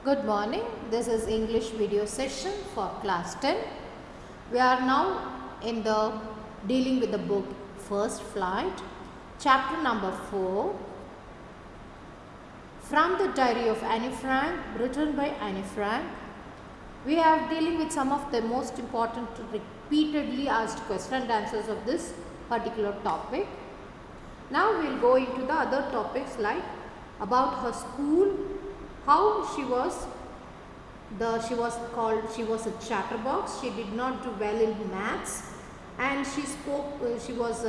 Good morning. This is English video session for class 10. We are now in the dealing with the book First Flight, chapter number 4, from the diary of Anne Frank, written by Anne Frank. We are dealing with some of the most important repeatedly asked question and answers of this particular topic. Now we will go into the other topics like about her school, how she was a chatterbox. She did not do well in maths, and she spoke. She was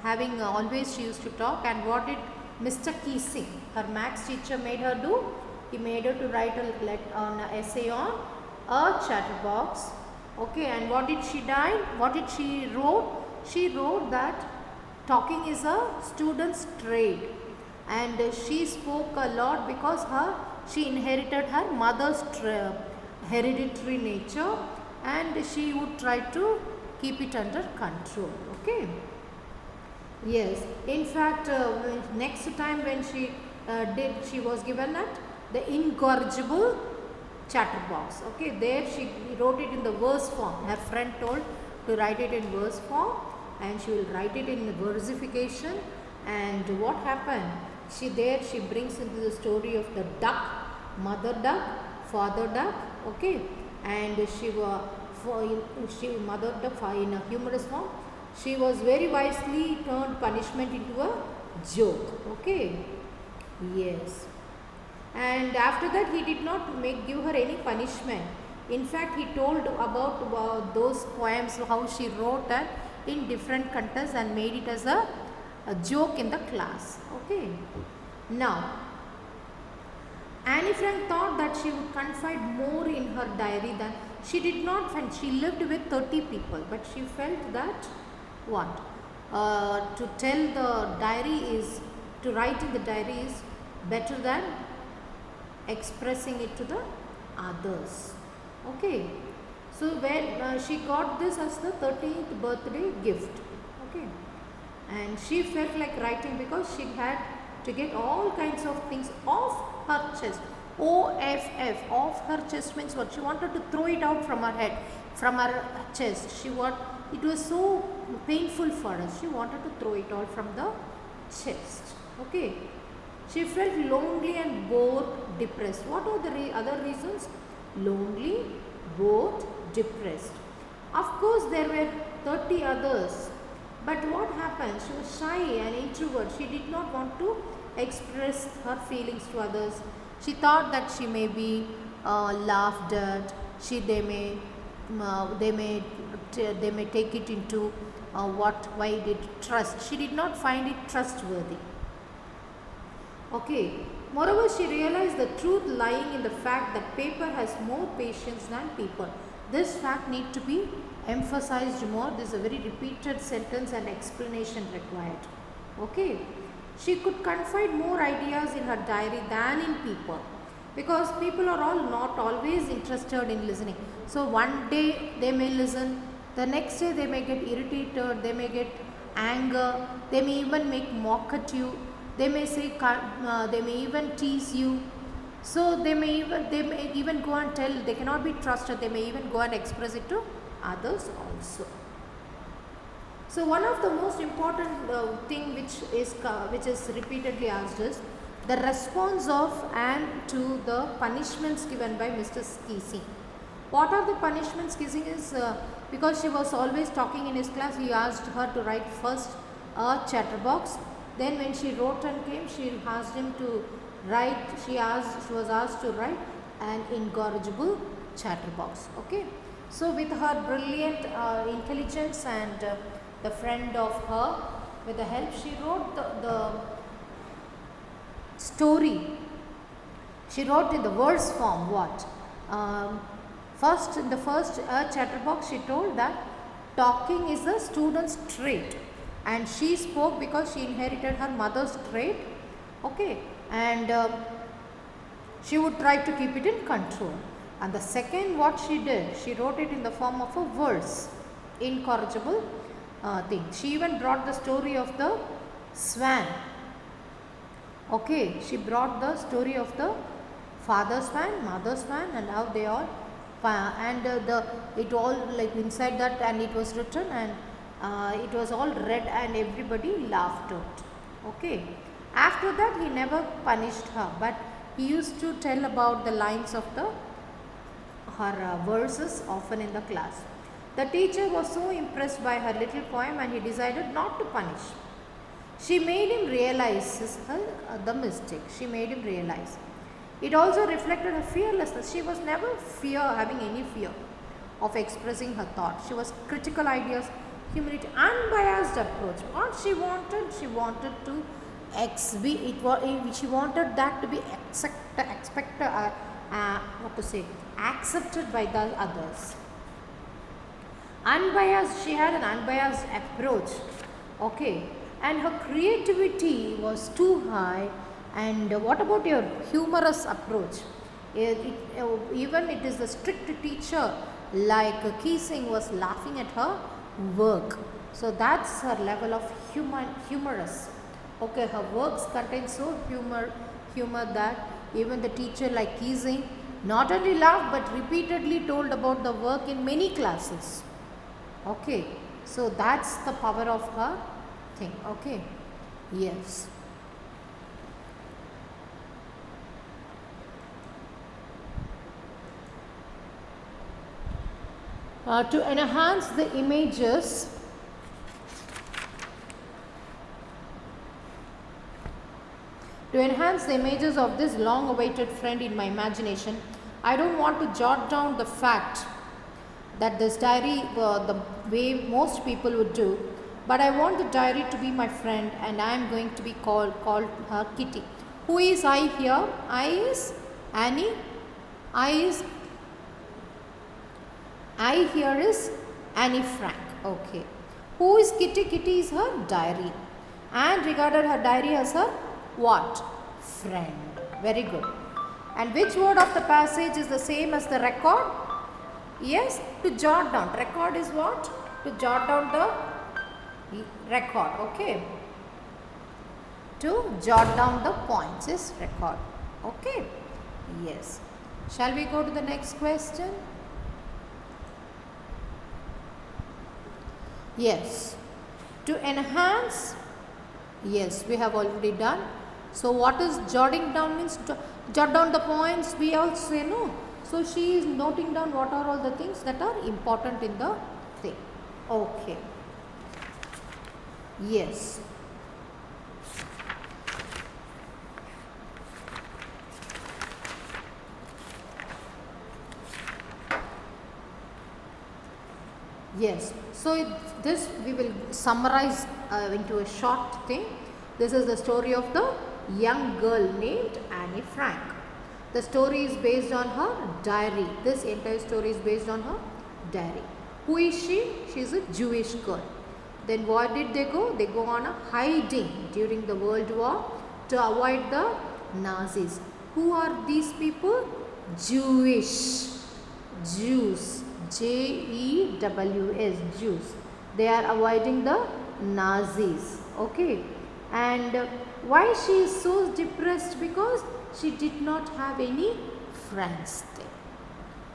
having always she used to talk. And what did Mr. Keesing, her maths teacher, made her do? He made her to write an essay on a chatterbox. Okay, and what did she do? What did she wrote? She wrote that talking is a student's trade, and she spoke a lot because she inherited her mother's hereditary nature, and she would try to keep it under control. Okay. Yes, in fact, next time when she was given the incorrigible chatterbox. Okay, there she wrote it in the verse form. Her friend told to write it in verse form, and she will write it in versification. And what happened? She brings into the story of the duck, mother duck, father duck. Okay, and she mother duck in a humorous form. She was very wisely turned punishment into a joke. Okay, yes. And after that, he did not give her any punishment. In fact, he told about those poems, how she wrote that in different contexts and made it as a joke in the class. Okay. Now, Anne Frank thought that she would confide more in her diary than she did not find. She lived with 30 people, but she felt that what? To tell the diary is, to write in the diary is better than expressing it to the others. Okay. So when she got this as the 13th birthday gift. Okay. And she felt like writing because she had to get all kinds of things off her chest. OFF, off her chest means what? She wanted to throw it out from her head, from her chest. It was so painful for her. She wanted to throw it out from the chest. Okay. She felt lonely and bored, depressed. What are the other reasons? Lonely, bored, depressed. Of course, there were 30 others. But what happened? She was shy and introvert. She did not want to express her feelings to others. She thought that she may be laughed at. They may take it into why did trust. She did not find it trustworthy. Okay. Moreover, she realized the truth lying in the fact that paper has more patience than people. This fact needs to be emphasized more. This is a very repeated sentence and explanation required. Okay. She could confide more ideas in her diary than in people, because people are all not always interested in listening. So one day they may listen, the next day they may get irritated, they may get anger, they may even make mock at you. They may say, they may even tease you. So they may even go and tell, they cannot be trusted. They may even go and express it to others also. So one of the most important thing which is repeatedly asked is the response of Anne to the punishments given by Mr. Keesing. What are the punishments? Keesing is because she was always talking in his class, he asked her to write first a chatterbox. Then when she wrote and came, she asked him to write, she was asked to write an incorrigible chatterbox. Okay. So with her brilliant intelligence and the friend of her, with the help, she wrote the story. She wrote in the verse form what? In the first chatterbox, she told that talking is a student's trait. And she spoke because she inherited her mother's trait. Okay. And she would try to keep it in control. And the second, what she did, she wrote it in the form of a verse, incorrigible thing. She even brought the story of the swan. Okay, she brought the story of the father's fan, mother's fan, and how they all and the it all like inside that, and it was written, and it was all red, and everybody laughed out. Okay. After that, he never punished her, but he used to tell about the lines of the her verses often in the class. The teacher was so impressed by her little poem, and he decided not to punish. She made him realize the mistake. She made him realize. It also reflected her fearlessness. She was never having any fear of expressing her thoughts. She was critical ideas, humility, unbiased approach. What she wanted to she wanted that to be accepted by the others. Unbiased, she had an unbiased approach. Okay, and her creativity was too high. And what about your humorous approach? Even it is the strict teacher like Keesing was laughing at her work. So that's her level of humorous. Okay, her works contain so humor that even the teacher like Keesing not only laughed but repeatedly told about the work in many classes. Okay, so that's the power of her thing. Okay, yes. To enhance the images, of this long awaited friend in my imagination, I don't want to jot down the fact that this diary the way most people would do, but I want the diary to be my friend, and I am going to be called her Kitty. Who is I here? I is Annie. I here is Annie Frank. Okay. Who is Kitty? Kitty is her diary, and regarded her diary as her what? Friend. Very good. And which word of the passage is the same as the record? Yes, to jot down. Record is what? To jot down the record. Okay. To jot down the points is record. Okay. Yes. Shall we go to the next question? Yes. To enhance, yes, we have already done. So what is jotting down means? To jot down the points, we also say no. So she is noting down what are all the things that are important in the thing. Okay. Yes. Yes. So this we will summarize into a short thing. This is the story of the young girl named Annie Frank. The story is based on her diary. This entire story is based on her diary. Who is she? She is a Jewish girl. Then where did they go? They go on a hiding during the World War to avoid the Nazis. Who are these people? Jewish. Jews. Jews. Jews. They are avoiding the Nazis. Okay. And why she is so depressed? Because she did not have any friends there.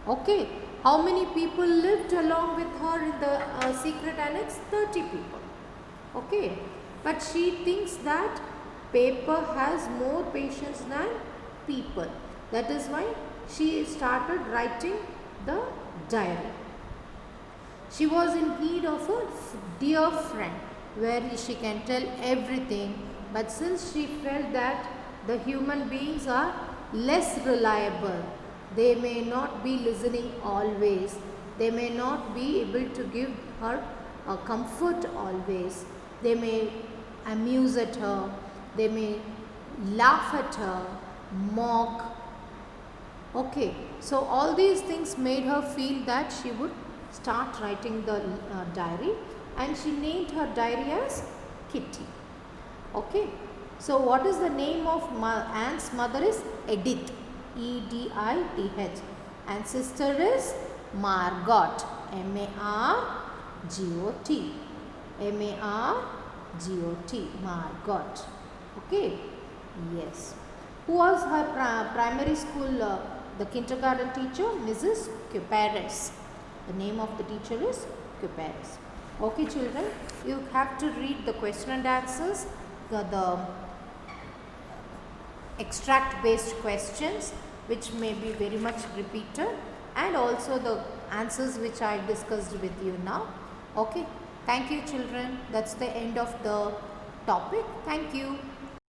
Okay. How many people lived along with her in the secret annex? 30 people. Okay. But she thinks that paper has more patience than people. That is why she started writing the diary. She was in need of a dear friend where she can tell everything, but since she felt that the human beings are less reliable, they may not be listening always, they may not be able to give her a comfort always, they may amuse at her, they may laugh at her, mock. Okay, so all these things made her feel that she would start writing the diary, and she named her diary as Kitty. Okay, so what is the name of Anne's mother is Edith, Edith, and sister is Margot, Margot, Margot, Margot. Okay, yes. Who was her primary school, the kindergarten teacher? Mrs. Cupares. The name of the teacher is Cupares. Okay children, you have to read the question and answers, the extract based questions which may be very much repeated, and also the answers which I discussed with you now. Okay, thank you children. That's the end of the topic. Thank you.